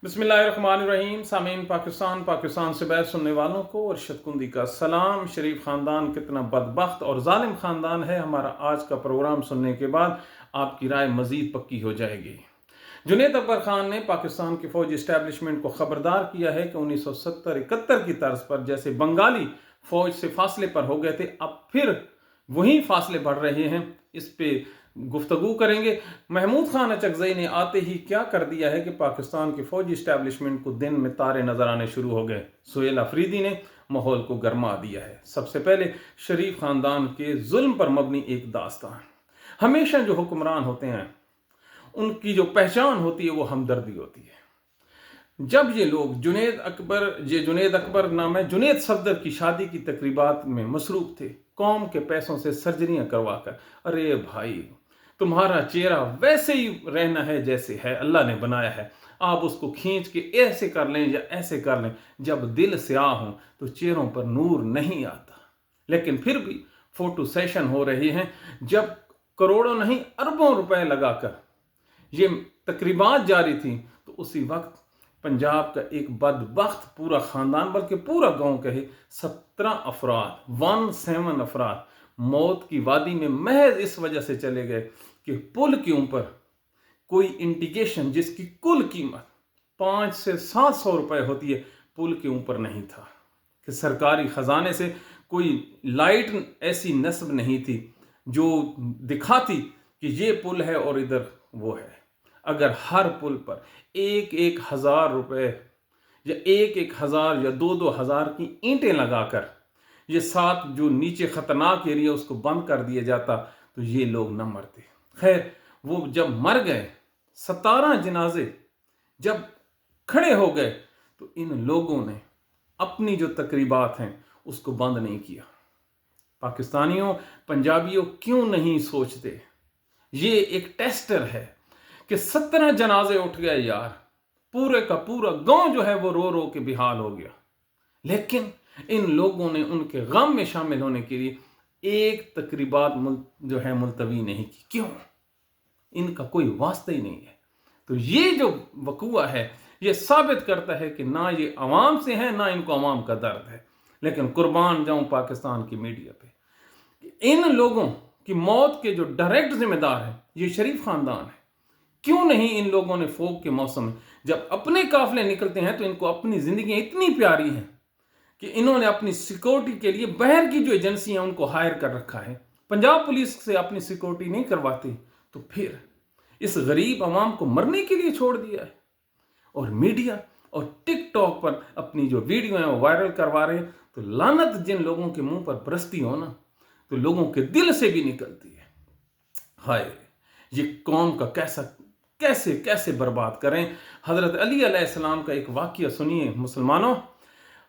बिस्मिल्लाहिर्रहमानिर्रहीम। सामीन पाकिस्तान से बैत सुनने वालों को अरशद कुंदी का सलाम। शरीफ ख़ानदान कितना बदबख्त और जालिम ख़ानदान है, हमारा आज का प्रोग्राम सुनने के बाद आपकी राय मज़ीद पक्की हो जाएगी। जुनैद अकबर ख़ान ने पाकिस्तान की फ़ौजी इस्टेब्लिशमेंट को ख़बरदार किया है कि 1970-71 की तर्ज पर जैसे बंगाली फ़ौज से फासले पर हो गए थे, अब फिर वही फासले बढ़ रहे हैं। इस पे गुफ्तगू करेंगे। महमूद खान अचकज़ई ने आते ही क्या कर दिया है कि पाकिस्तान की फ़ौजी इस्टेब्लिशमेंट को दिन में तारे नज़र आने शुरू हो गए। सुहेल अफरीदी ने माहौल को गरमा दिया है। सबसे पहले शरीफ ख़ानदान के जुल्म पर मबनी एक दास्तान। हमेशा जो हुक्मरान होते हैं उनकी जो पहचान होती है वो हमदर्दी होती है। जब ये लोग जुनैद अकबर नाम है, जुनैद सफदर की शादी की तकरीबात में मसरूफ थे, कौम के पैसों से सर्जरियां करवाकर। अरे भाई, तुम्हारा चेहरा वैसे ही रहना है जैसे है, अल्लाह ने बनाया है। आप उसको खींच के ऐसे कर लें या ऐसे कर लें, जब दिल स्याह हो तो चेहरों पर नूर नहीं आता। लेकिन फिर भी फोटो सेशन हो रहे हैं। जब करोड़ों नहीं अरबों रुपए लगाकर ये तकरीबात जारी थी, तो उसी वक्त पंजाब का एक बदबख्त पूरा ख़ानदान, बल्कि पूरा गांव कहे, 17 अफराद मौत की वादी में महज इस वजह से चले गए कि पुल के ऊपर कोई इंडिकेशन जिसकी कुल कीमत 500 से 700 रुपए होती है, पुल के ऊपर नहीं था। कि सरकारी खजाने से कोई लाइट ऐसी नस्ब नहीं थी जो दिखाती कि ये पुल है और इधर वो है। अगर हर पुल पर एक हजार रुपए या एक हजार या दो हजार की ईंटें लगाकर ये 7 जो नीचे खतरनाक एरिया उसको बंद कर दिया जाता, तो ये लोग न मरते। खैर, वो जब मर गए, 17 जनाजे जब खड़े हो गए, तो इन लोगों ने अपनी जो तकरीबात हैं उसको बंद नहीं किया। पाकिस्तानियों, पंजाबियों, क्यों नहीं सोचते? ये एक टेस्टर है कि 17 जनाजे उठ गए यार, पूरे का पूरा गांव जो है वो रो रो के बेहाल हो गया। लेकिन इन लोगों ने उनके गम में शामिल होने के लिए एक तकरीबात जो है मुलतवी नहीं की। क्यों? इनका कोई वास्ता ही नहीं है। तो ये जो वकूआ है ये साबित करता है कि ना ये अवाम से है, ना इनको अवाम का दर्द है। लेकिन कुर्बान जाऊं पाकिस्तान की मीडिया पे, इन लोगों की मौत के जो डायरेक्ट जिम्मेदार है ये शरीफ खानदान है। क्यों नहीं इन लोगों ने फोक के मौसम में जब अपने काफिले निकलते हैं तो इनको अपनी जिंदगी इतनी प्यारी है कि इन्होंने अपनी सिक्योरिटी के लिए बाहर की जो एजेंसियां उनको हायर कर रखा है। पंजाब पुलिस से अपनी सिक्योरिटी नहीं करवाती, तो फिर इस गरीब अवाम को मरने के लिए छोड़ दिया है। और मीडिया और टिकटॉक पर अपनी जो वीडियो है वो वायरल करवा रहे हैं। तो लानत जिन लोगों के मुंह पर बरसती हो ना, तो लोगों के दिल से भी निकलती है। हाय, ये कौम का कैसे कैसे बर्बाद करें। हजरत अली अलैहिस्सलाम का एक वाक़या सुनिए मुसलमानों।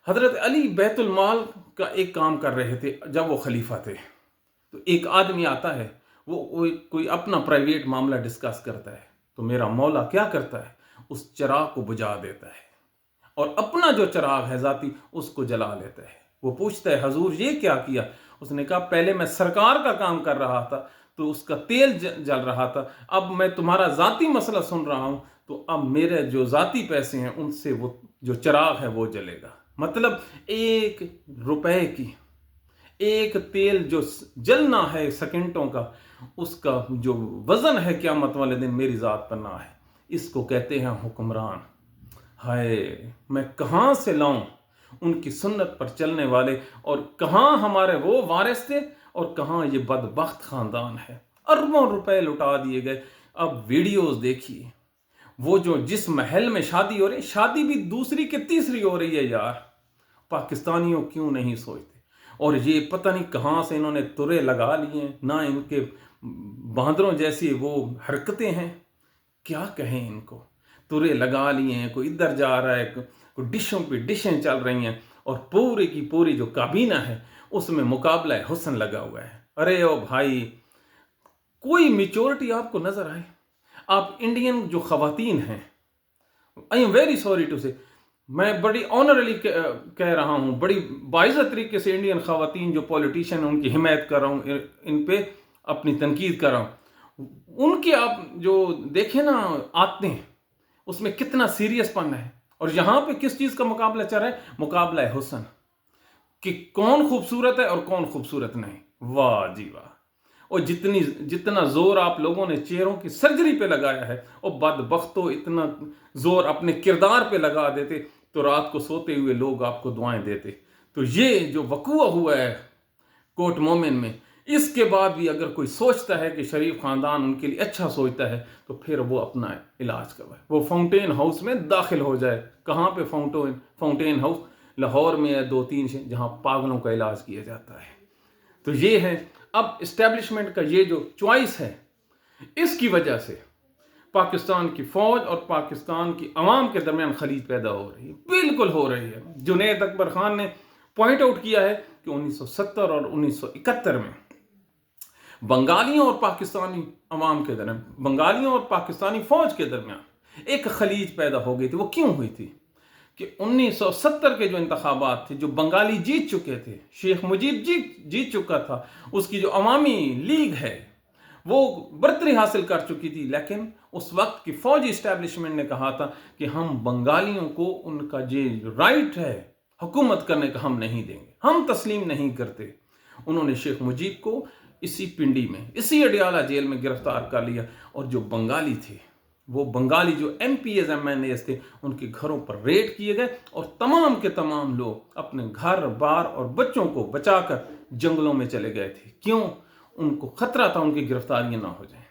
हजरत अली बैतुल माल का एक काम कर रहे थे जब वो खलीफा थे। तो एक आदमी आता है, वो कोई अपना प्राइवेट मामला डिस्कस करता है। तो मेरा मौला क्या करता है, उस चिराग को बुझा देता है और अपना जो चिराग है जाती उसको जला लेता है। वो पूछता है, हजूर ये क्या किया? उसने कहा, पहले मैं सरकार का काम कर रहा था तो उसका तेल जल रहा था, अब मैं तुम्हारा जाती मसला सुन रहा हूं तो अब मेरे जो जाती पैसे हैं उनसे वो जो चिराग है वो जलेगा। मतलब 1 रुपए की एक तेल जो जलना है सेकंडों का, उसका जो वजन है क़यामत वाले दिन मेरी ज़ात पर ना है। इसको कहते हैं हुक्मरान। हाय, मैं कहाँ से लाऊं उनकी सुन्नत पर चलने वाले, और कहाँ हमारे वो वारिस थे और कहाँ ये बदबख्त ख़ानदान है। अरबों रुपए लुटा दिए गए। अब वीडियोस देखिए, वो जो जिस महल में शादी हो रही, शादी भी दूसरी के तीसरी हो रही है यार। पाकिस्तानियों क्यों नहीं सोचते? और ये पता नहीं कहाँ से इन्होंने तुरे लगा लिए, ना इनके बांदरों जैसी वो हरकतें हैं। क्या कहें इनको? तुरे लगा लिए हैं, कोई इधर जा रहा है, कोई डिशों पे डिशें चल रही हैं, और पूरी की पूरी जो काबीना है उसमें मुकाबला हुस्न लगा हुआ है। अरे ओ भाई, कोई मेच्योरिटी आपको नजर आए? आप इंडियन जो खवातीन हैं, I am very sorry to say, मैं बड़ी ऑनरली कह रहा हूँ, बड़ी बाइज़्ज़त तरीके से इंडियन खवातीन जो पॉलिटिशियन हैं उनकी हिमायत कर रहा हूँ, इन पे अपनी तनकीद कर रहा हूँ। उनके आप जो देखें ना आते हैं, اس میں کتنا سیریس پن ہے. اور یہاں پہ کس چیز کا مقابلہ چل رہا ہے؟ مقابلہ ہے حسن، کہ کون خوبصورت ہے اور کون خوبصورت نہیں. واہ جی واہ. اور جتنا زور آپ لوگوں نے چہروں کی سرجری پہ لگایا ہے، اور بدبختوں اتنا زور اپنے کردار پہ لگا دیتے تو رات کو سوتے ہوئے لوگ آپ کو دعائیں دیتے. تو یہ جو وقوع ہوا ہے کوٹ مومن میں، اس کے بعد بھی اگر کوئی سوچتا ہے کہ شریف خاندان ان کے لیے اچھا سوچتا ہے تو پھر وہ اپنا علاج کروائے، وہ فاؤنٹین ہاؤس میں داخل ہو جائے. کہاں پہ فاؤنٹین ہاؤس؟ لاہور میں ہے 2-3 جہاں پاگلوں کا علاج کیا جاتا ہے. تو یہ ہے اب اسٹیبلشمنٹ کا یہ جو چوائس ہے، اس کی وجہ سے پاکستان کی فوج اور پاکستان کی عوام کے درمیان خلیج پیدا ہو رہی ہے، بالکل ہو رہی ہے. جنید اکبر خان نے پوائنٹ آؤٹ کیا ہے کہ 1970 اور 1971 میں بنگالیوں اور پاکستانی عوام کے درمیان، بنگالیوں اور پاکستانی فوج کے درمیان ایک خلیج پیدا ہو گئی تھی. وہ کیوں ہوئی تھی؟ کہ 1970 کے جو انتخابات تھے، جو بنگالی جیت چکے تھے، شیخ مجیب جیت چکا تھا، اس کی جو عوامی لیگ ہے وہ برتری حاصل کر چکی تھی. لیکن اس وقت کی فوجی اسٹیبلشمنٹ نے کہا تھا کہ ہم بنگالیوں کو ان کا جو رائٹ ہے حکومت کرنے کا ہم نہیں دیں گے، ہم تسلیم نہیں کرتے. انہوں نے شیخ مجیب کو اسی پنڈی میں، اسی اڈیالہ جیل میں گرفتار کر لیا. اور جو بنگالی تھے، وہ بنگالی جو M P As M N As تھے، ان کے گھروں پر ریڈ کیے گئے اور تمام کے تمام لوگ اپنے گھر بار اور بچوں کو بچا کر جنگلوں میں چلے گئے تھے. کیوں؟ ان کو خطرہ تھا ان کی گرفتاریاں نہ ہو جائیں.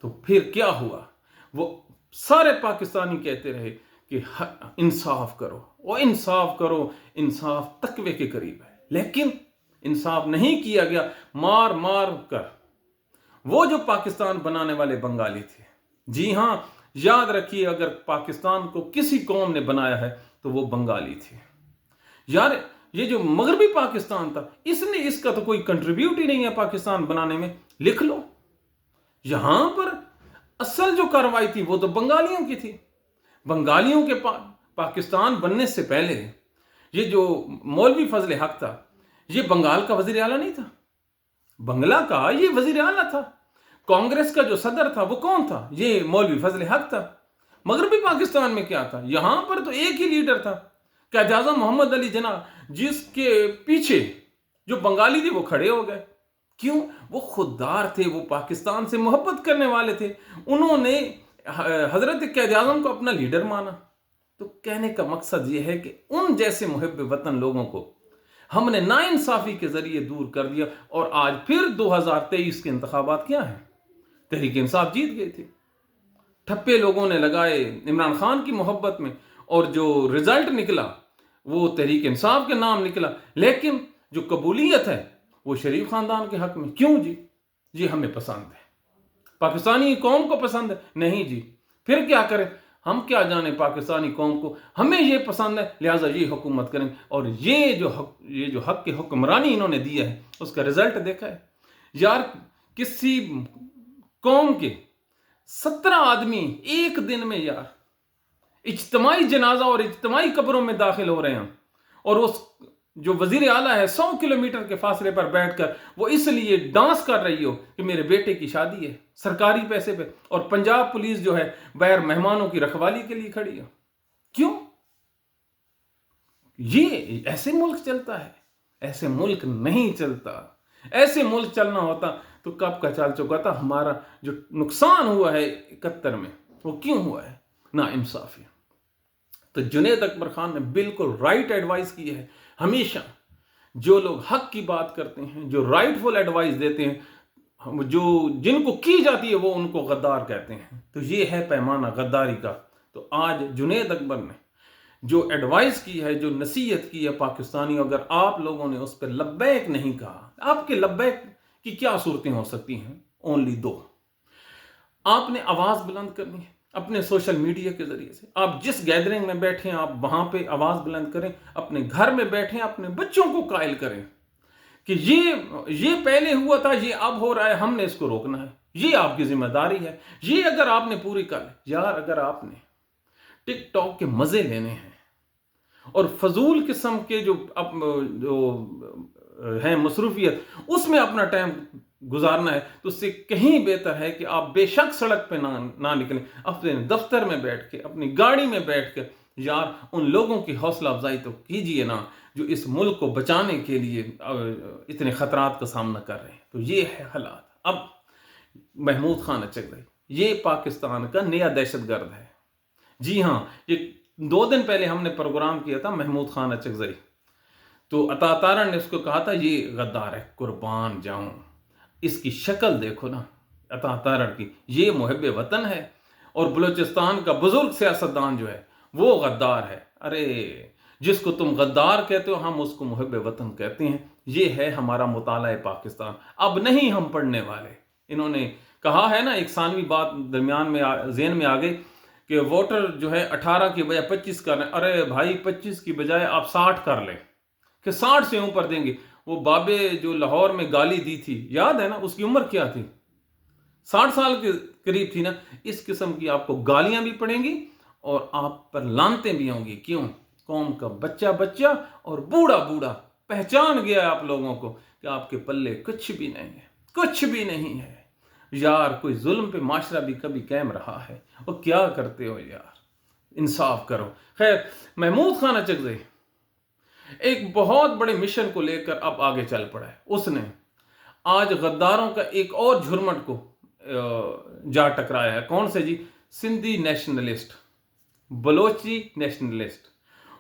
تو پھر کیا ہوا؟ وہ سارے پاکستانی کہتے رہے کہ انصاف کرو، وہ انصاف کرو، انصاف تقوی کے قریب ہے. لیکن انصاف نہیں کیا گیا. مار مار کر وہ جو پاکستان بنانے والے بنگالی تھے، جی ہاں یاد رکھیے، اگر پاکستان کو کسی قوم نے بنایا ہے تو وہ بنگالی تھے. یار یہ جو مغربی پاکستان تھا، اس کا تو کوئی کنٹریبیوٹ ہی نہیں ہے پاکستان بنانے میں. لکھ لو، یہاں پر اصل جو کارروائی تھی وہ تو بنگالیوں کی تھی. بنگالیوں کے پاکستان بننے سے پہلے یہ جو مولوی فضل حق تھا، یہ بنگال کا وزیر اعلیٰ نہیں تھا، بنگلہ کا یہ وزیر اعلیٰ تھا. کانگریس کا جو صدر تھا وہ کون تھا؟ یہ مولوی فضل حق تھا. مغربی پاکستان میں کیا تھا؟ یہاں پر تو ایک ہی لیڈر تھا، قائد اعظم محمد علی جناح، جس کے پیچھے جو بنگالی تھے وہ کھڑے ہو گئے. کیوں؟ وہ خوددار تھے، وہ پاکستان سے محبت کرنے والے تھے. انہوں نے حضرت قائد اعظم کو اپنا لیڈر مانا. تو کہنے کا مقصد یہ ہے کہ ان جیسے محب وطن لوگوں کو ہم نے ناانصافی کے ذریعے دور کر دیا. اور آج پھر 2023 کے انتخابات کیا ہیں؟ تحریک انصاف جیت گئی تھی. ٹھپے لوگوں نے لگائے عمران خان کی محبت میں، اور جو رزلٹ نکلا وہ تحریک انصاف کے نام نکلا. لیکن جو قبولیت ہے وہ شریف خاندان کے حق میں. کیوں جی؟ جی ہمیں پسند ہے، پاکستانی قوم کو پسند ہے. نہیں جی، پھر کیا کریں؟ ہم کیا جانے پاکستانی قوم کو، ہمیں یہ پسند ہے لہٰذا یہ حکومت کریں. اور یہ جو حق کی حکمرانی انہوں نے دیا ہے اس کا رزلٹ دیکھا ہے. یار کسی قوم کے 17 آدمی ایک دن میں یار اجتماعی جنازہ اور اجتماعی قبروں میں داخل ہو رہے ہیں. اور اس جو وزیر اعلیٰ ہے 100 کلومیٹر کے فاصلے پر بیٹھ کر وہ اس لیے ڈانس کر رہی ہو کہ میرے بیٹے کی شادی ہے سرکاری پیسے پہ، اور پنجاب پولیس جو ہے بغیر مہمانوں کی رکھوالی کے لیے کھڑی ہے. کیوں؟ یہ ایسے ملک چلتا ہے؟ ایسے ملک نہیں چلتا. ایسے ملک چلنا ہوتا تو کب کا چل چکا تھا. ہمارا جو نقصان ہوا ہے 71 میں وہ کیوں ہوا ہے؟ نا انصافی. تو جنید اکبر خان نے بالکل رائٹ ایڈوائز کی ہے. ہمیشہ جو لوگ حق کی بات کرتے ہیں، جو رائٹ فل ایڈوائز دیتے ہیں، جن کو کی جاتی ہے وہ ان کو غدار کہتے ہیں. تو یہ ہے پیمانہ غداری کا. تو آج جنید اکبر نے جو ایڈوائز کی ہے، جو نصیحت کی ہے پاکستانی، اگر آپ لوگوں نے اس پہ لبیک نہیں کہا، آپ کے لبیک کی کیا صورتیں ہو سکتی ہیں؟ اونلی 2. آپ نے آواز بلند کرنی ہے اپنے سوشل میڈیا کے ذریعے سے. آپ جس گیدرنگ میں بیٹھیں آپ وہاں پہ آواز بلند کریں. اپنے گھر میں بیٹھیں اپنے بچوں کو قائل کریں کہ یہ پہلے ہوا تھا، یہ اب ہو رہا ہے، ہم نے اس کو روکنا ہے. یہ آپ کی ذمہ داری ہے. یہ اگر آپ نے پوری کر لی. یار اگر آپ نے ٹک ٹاک کے مزے لینے ہیں اور فضول قسم کے جو ہیں مصروفیت، اس میں اپنا ٹائم गुजारना है तो उससे कहीं बेहतर है कि आप बेशक सड़क पे ना निकलें, अपने दफ्तर में बैठ के, अपनी गाड़ी में बैठ के यार उन लोगों की हौसला अफजाई तो कीजिए ना जो इस मुल्क को बचाने के लिए इतने खतरात का सामना कर रहे हैं। तो ये है हालात। अब महमूद खान अचकज़ई ये पाकिस्तान का नया दहशतगर्द है। जी हाँ, ये 2 दिन पहले हमने प्रोग्राम किया था महमूद खान अचकज़ई, तो अता तारण ने उसको कहा था ये गद्दार है, कुर्बान जाऊं, इसकी शक्ल देखो ना अता तारण की, ये मुहब्बे वतन है और बलूचिस्तान का बुजुर्ग सियासतदान जो है वो गद्दार है। अरे जिसको तुम गद्दार कहते हो हम उसको मुहब्बे वतन कहते हैं। ये है हमारा मुताला पाकिस्तान। अब नहीं हम पढ़ने वाले। इन्होंने कहा है ना, एक सानवी बात दरमियान में ज़हन में आ गई कि वोटर जो है 18 की बजाय 25 कर रहे हैं। अरे भाई 25 की बजाय आप 60 कर लें कि 60 से ऊपर देंगे। वो बाबे जो लाहौर में गाली दी थी, याद है ना, उसकी उम्र क्या थी? 60 साल के करीब थी ना। इस किस्म की आपको गालियां भी पड़ेंगी और आप पर लानतें भी होंगी। क्यों? कौम का बच्चा बच्चा और बूढ़ा बूढ़ा पहचान गया आप लोगों को कि आपके पल्ले कुछ भी नहीं है, कुछ भी नहीं है। यार कोई जुल्म पे माशरा भी कभी कायम रहा है? और क्या करते हो यार, इंसाफ करो। खैर, महमूद खान अचकज़ई एक बहुत बड़े मिशन को लेकर अब आगे चल पड़ा है। उसने आज गद्दारों का एक और झुरमट को जा टकराया है। कौन से जी? Sindhi nationalist, Balochi nationalist.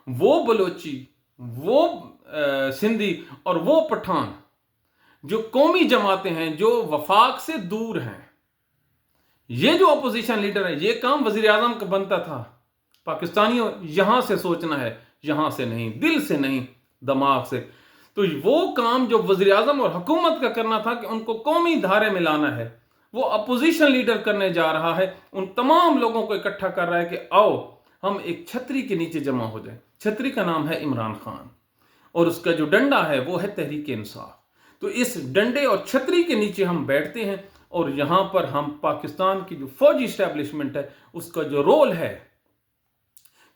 वो बलोची, वो सिंधी और वो पठान जो कौमी जमातें हैं, जो वफाक से दूर हैं। ये जो अपोजिशन लीडर है, ये काम वजीर आजम का बनता था। पाकिस्तानियों यहां से सोचना है, यहां से नहीं, दिल से नहीं, दिमाग से। तो वो काम जो वजीर आजम और हुकूमत का करना था कि उनको कौमी धारे में लाना है, वो अपोजिशन लीडर करने जा रहा है। उन तमाम लोगों को इकट्ठा कर रहा है कि आओ हम एक छतरी के नीचे जमा हो जाए। छतरी का नाम है इमरान खान और उसका जो डंडा है वो है तहरीक इंसाफ। तो इस डंडे और छतरी के नीचे हम बैठते हैं और यहां पर हम पाकिस्तान की जो फौजी एस्टेब्लिशमेंट है उसका जो रोल है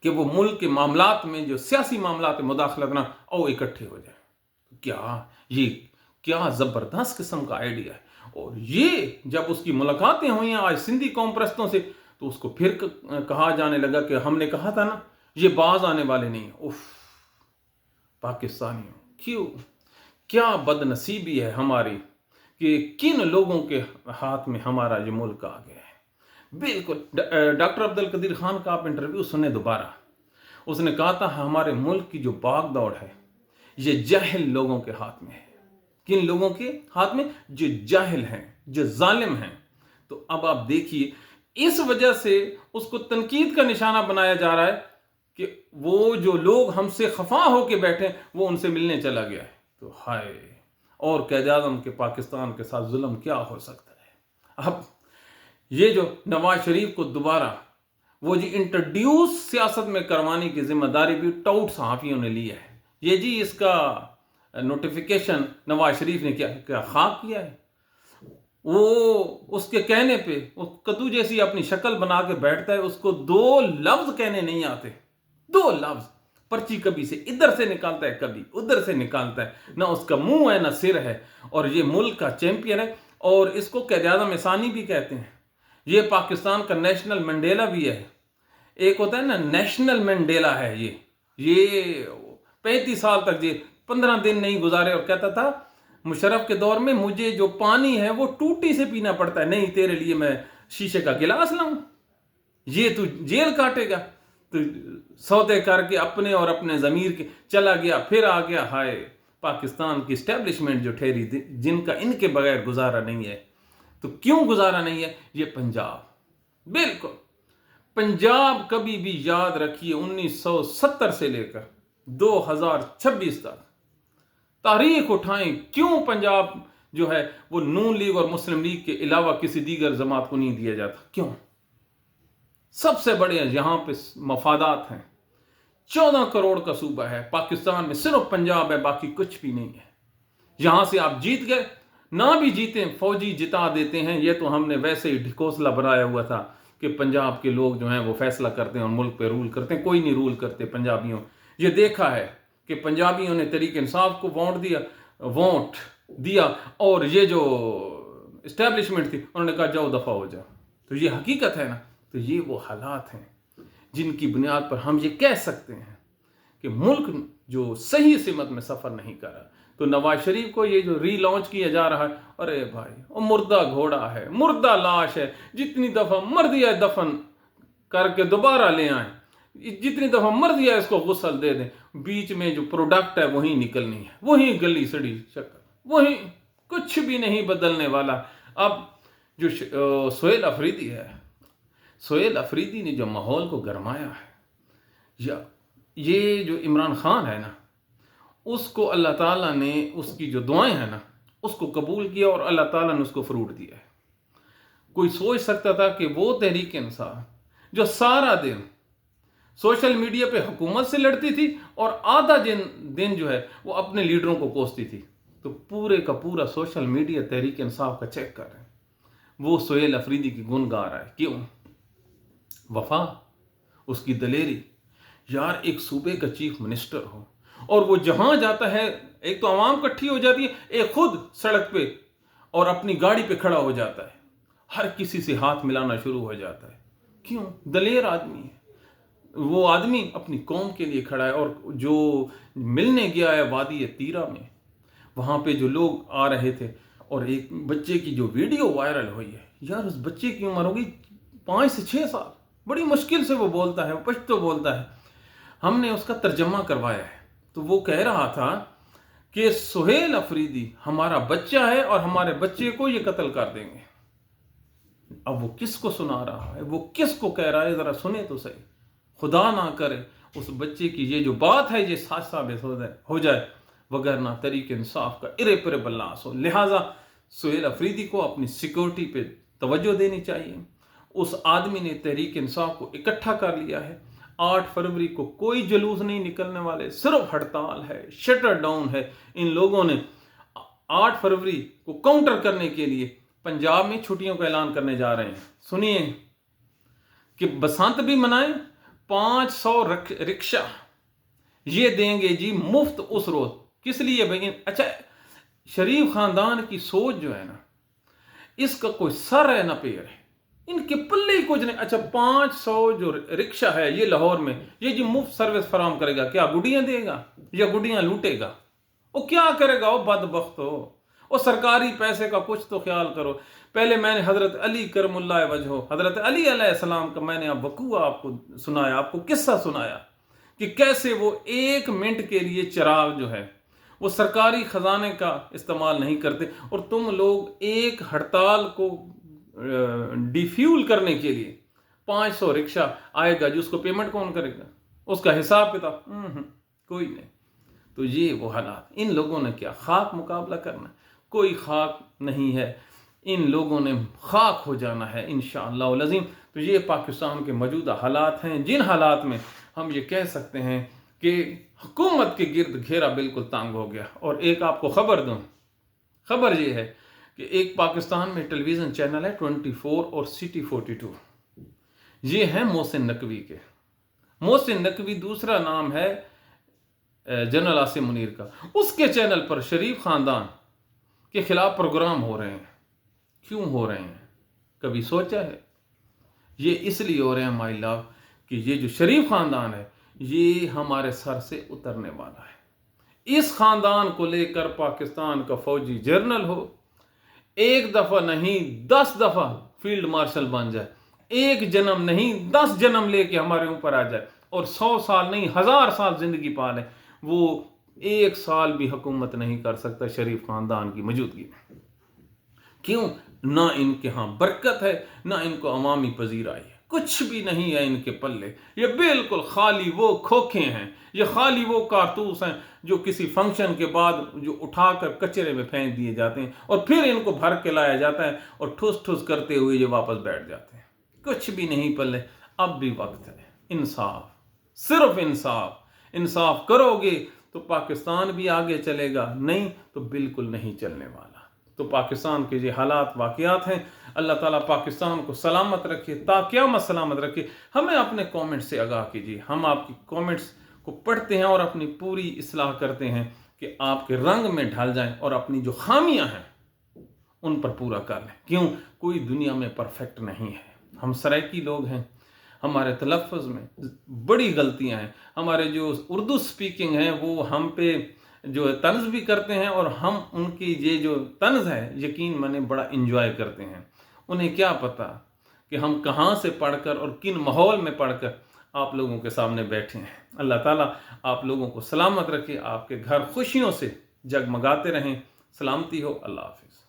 कि वो मुल्क के मामलात में जो सियासी मामलात में मुदाखलत ना और इकट्ठे हो जाए। क्या जबरदस्त किस्म का आइडिया है। और ये जब उसकी मुलाकातें हुई हैं आज सिंधी कौम परस्तों से, तो उसको फिर कहा जाने लगा कि हमने कहा था ना ये बाज आने वाले नहीं। उफ, पाकिस्तानियों क्यों, क्या बदनसीबी है हमारी कि किन लोगों के हाथ में हमारा ये मुल्क आ गया है। बिल्कुल डॉक्टर अब्दुल कदीर खान का आप इंटरव्यू सुने दोबारा। उसने कहा था हमारे मुल्क की जो भाग दौड़ है ये जाहिल लोगों के हाथ में है। किन लोगों के हाथ में? जो जाहिल हैं, जो जालिम हैं। तो अब आप देखिए, इस वजह से उसको तनकीद का निशाना बनाया जा रहा है कि वो जो लोग हमसे खफा होके बैठे वो उनसे मिलने चला गया है। तो हाय, और क़ायद-ए-आज़म के पाकिस्तान के साथ जुल्म क्या हो सकता है। अब ये जो नवाज शरीफ को दोबारा वो जी इंट्रोड्यूस सियासत में करवाने की जिम्मेदारी भी टाउट सहाफ़ियों ने ली है। ये जी इसका नोटिफिकेशन नवाज शरीफ ने क्या खाक किया है। वो उसके कहने पे वो कद्दू जैसी अपनी शक्ल बना के बैठता है, उसको 2 लफ्ज कहने नहीं आते। 2 लफ्ज पर्ची कभी से इधर से निकालता है, कभी उधर से निकालता है। ना उसका मुंह है ना सिर है। और ये मुल्क का चैंपियन है और इसको क़ायद-ए-आज़म इसानी भी कहते हैं। ये पाकिस्तान का नेशनल मंडेला भी है। एक होता है ना नेशनल मंडेला है ये 35 साल तक ये 15 दिन नहीं गुजारे और कहता था मुशर्रफ के दौर में मुझे जो पानी है वो टूटी से पीना पड़ता है, नहीं तेरे लिए मैं शीशे का गिलास लाऊं। ये तू जेल काटेगा। तो सौदे करके अपने और अपने ज़मीर के चला गया, फिर आ गया। हाय, पाकिस्तान की इस्टेब्लिशमेंट जो ठहरी थी, जिनका इनके बगैर गुजारा नहीं है। तो क्यों गुजारा नहीं है? ये पंजाब। बिल्कुल, पंजाब कभी भी याद रखिए 1970 से लेकर 2026 तक तारीख उठाएं, क्यों पंजाब जो है वो नून लीग और मुस्लिम लीग के अलावा किसी दीगर जमात को नहीं दिया जाता? क्यों? सबसे बड़े यहां पे मफादात हैं। 14 करोड़ का सूबा है पाकिस्तान में, सिर्फ पंजाब है, बाकी कुछ भी नहीं है। यहां से आप जीत गए, ना भी जीते फौजी जिता देते हैं। ये तो हमने वैसे ही ढिकोसला बनाया हुआ था कि पंजाब के लोग जो हैं वो फैसला करते हैं और मुल्क पे रूल करते हैं। कोई नहीं रूल करते पंजाबियों। ये देखा है कि पंजाबियों ने तहरीक इंसाफ को वोट दिया और ये जो اسٹیبلشمنٹ تھی، انہوں نے کہا جاؤ دفع ہو جاؤ۔ تو یہ حقیقت ہے نا، تو یہ وہ حالات ہیں جن کی بنیاد پر ہم یہ کہہ سکتے ہیں کہ ملک جو صحیح سمت میں سفر نہیں کر رہا۔ تو نواز شریف کو یہ جو ری لانچ کیا جا رہا ہے، ارے بھائی وہ مردہ گھوڑا ہے، مردہ لاش ہے، جتنی دفعہ مر دیا دفن کر کے دوبارہ لے آئیں، جتنی دفعہ مر دیا اس کو غسل دے دیں، بیچ میں جو پروڈکٹ ہے وہی نکلنی ہے، وہی گلی سڑی شکل، وہی، کچھ بھی نہیں بدلنے والا۔ اب جو سہیل افریدی ہے، سہیل افریدی نے جو ماحول کو گرمایا ہے، یا یہ جو عمران خان ہے نا، اس کو اللہ تعالیٰ نے اس کی جو دعائیں ہیں نا اس کو قبول کیا اور اللہ تعالیٰ نے اس کو فروٹ دیا ہے۔ کوئی سوچ سکتا تھا کہ وہ تحریک انصاف جو سارا دن سوشل میڈیا پہ حکومت سے لڑتی تھی اور آدھا دن جو ہے وہ اپنے لیڈروں کو کوستی تھی، تو پورے کا پورا سوشل میڈیا تحریک انصاف کا چیک کر رہے ہیں، وہ سہیل افریدی کی گن گا رہا ہے۔ کیوں؟ وفا، اس کی دلیری۔ یار ایک صوبے کا چیف منسٹر ہو اور وہ جہاں جاتا ہے، ایک تو عوام کٹھی ہو جاتی ہے، ایک خود سڑک پہ اور اپنی گاڑی پہ کھڑا ہو جاتا ہے، ہر کسی سے ہاتھ ملانا شروع ہو جاتا ہے۔ کیوں؟ دلیر آدمی ہے وہ، آدمی اپنی قوم کے لیے کھڑا ہے۔ اور جو ملنے گیا ہے وادی تیرا میں، وہاں پہ جو لوگ آ رہے تھے اور ایک بچے کی جو ویڈیو وائرل ہوئی ہے، یار اس بچے کی عمر ہوگی 5 سے 6 سال، بڑی مشکل سے وہ بولتا ہے، وہ پشتو بولتا ہے۔ ہم نے اس کا ترجمہ کروایا ہے، تو وہ کہہ رہا تھا کہ سہیل افریدی ہمارا بچہ ہے اور ہمارے بچے کو یہ قتل کر دیں گے۔ اب وہ کس کو سنا رہا ہے، وہ کس کو کہہ رہا ہے، ذرا سنیں تو صحیح۔ خدا نہ کرے اس بچے کی یہ جو بات ہے یہ سچ ثابت ہو جائے، وگرنہ تحریک انصاف کا irreparable لاس ہو۔ لہٰذا سہیل افریدی کو اپنی سیکورٹی پہ توجہ دینی چاہیے۔ اس آدمی نے تحریک انصاف کو اکٹھا کر لیا ہے۔ 8 فروری کو کوئی جلوس نہیں نکلنے والے، صرف ہڑتال ہے، شٹر ڈاؤن ہے۔ ان لوگوں نے 8 فروری کو کاؤنٹر کرنے کے لیے پنجاب میں چھٹیوں کا اعلان کرنے جا رہے ہیں۔ سنیے کہ بسنت بھی منائیں، 500 رکشہ یہ دیں گے جی مفت اس روز۔ کس لیے بھائی؟ اچھا شریف خاندان کی سوچ جو ہے نا، اس کا کوئی سر ہے نہ پیر ہے، ان کے پلے ہی کچھ نہیں۔ اچھا 500 جو رکشہ ہے یہ لاہور میں، یہ جی مفت سروس فراہم کرے گا، کیا گڈیاں دے گا یا گڈیاں لوٹے گا؟ وہ کیا کرے گا؟ وہ بدبخت ہو، وہ سرکاری پیسے کا کچھ تو خیال کرو۔ پہلے میں نے حضرت علی کرم اللہ وجہہ، حضرت علی علیہ السلام کا میں نے اب وقوع آپ کو سنایا، آپ کو قصہ سنایا کہ کیسے وہ 1 منٹ کے لیے چراغ جو ہے وہ سرکاری خزانے کا استعمال نہیں کرتے، اور تم لوگ ایک ہڑتال کو ڈیفیول کرنے کے لیے 500 رکشہ آئے گا، جس کو پیمنٹ کون کرے گا؟ اس کا حساب کتاب کوئی نہیں۔ تو یہ وہ حالات، ان لوگوں نے کیا خاک مقابلہ کرنا؟ کوئی خاک نہیں ہے، ان لوگوں نے خاک ہو جانا ہے انشاءاللہ العظیم۔ تو یہ پاکستان کے موجودہ حالات ہیں، جن حالات میں ہم یہ کہہ سکتے ہیں کہ حکومت کے گرد گھیرا بالکل تنگ ہو گیا۔ اور ایک آپ کو خبر دوں، خبر یہ ہے کہ ایک پاکستان میں ٹیلی ویژن چینل ہے 24 اور سٹی 42، یہ ہیں محسن نقوی کے۔ محسن نقوی دوسرا نام ہے جنرل عاصم منیر کا۔ اس کے چینل پر شریف خاندان کے خلاف پروگرام ہو رہے ہیں۔ کیوں ہو رہے ہیں؟ کبھی سوچا ہے؟ یہ اس لیے ہو رہے ہیں مائی لو کہ یہ جو شریف خاندان ہے یہ ہمارے سر سے اترنے والا ہے۔ اس خاندان کو لے کر پاکستان کا فوجی جنرل ہو، 1 دفعہ نہیں 10 دفعہ فیلڈ مارشل بن جائے، 1 جنم نہیں 10 جنم لے کے ہمارے اوپر آ جائے، اور 100 سال نہیں 1000 سال زندگی پالے، وہ 1 سال بھی حکومت نہیں کر سکتا شریف خاندان کی موجودگی میں۔ کیوں؟ نہ ان کے ہاں برکت ہے، نہ ان کو عوامی پذیرائی ہے، کچھ بھی نہیں ہے ان کے پلے۔ یہ بالکل خالی وہ کھوکھے ہیں، یہ خالی وہ کارتوس ہیں جو کسی فنکشن کے بعد جو اٹھا کر کچرے میں پھینک دیے جاتے ہیں، اور پھر ان کو بھر کے لایا جاتا ہے اور ٹھس ٹھس کرتے ہوئے یہ واپس بیٹھ جاتے ہیں۔ کچھ بھی نہیں پلے۔ اب بھی وقت ہے انصاف، صرف انصاف۔ انصاف کرو گے تو پاکستان بھی آگے چلے گا، نہیں تو بالکل نہیں چلنے والا۔ تو پاکستان کے یہ حالات واقعات ہیں۔ اللہ تعالیٰ پاکستان کو سلامت رکھے، تا قیامت سلامت رکھے۔ ہمیں اپنے کومنٹ سے آگاہ کیجیے، ہم آپ کی کومنٹس کو پڑھتے ہیں اور اپنی پوری اصلاح کرتے ہیں کہ آپ کے رنگ میں ڈھل جائیں، اور اپنی جو خامیاں ہیں उन पर पूरा कर लें। क्यों? कोई दुनिया में परफेक्ट नहीं है। हम सराइकी लोग हैं, हमारे तलफ़्फ़ुज़ में बड़ी गलतियां हैं। हमारे जो उर्दू स्पीकिंग है वो हम पे जो है तंज़ भी करते हैं, और हम उनकी ये जो तंज़ है यकीन माने बड़ा इंजॉय करते हैं। उन्हें क्या पता कि हम कहाँ से पढ़कर और किन माहौल में पढ़कर आप लोगों के सामने बैठे हैं। अल्लाह ताला आप लोगों को सलामत रखे, आपके घर खुशियों से जगमगाते रहें। सलामती हो। अल्लाह हाफ़िज़।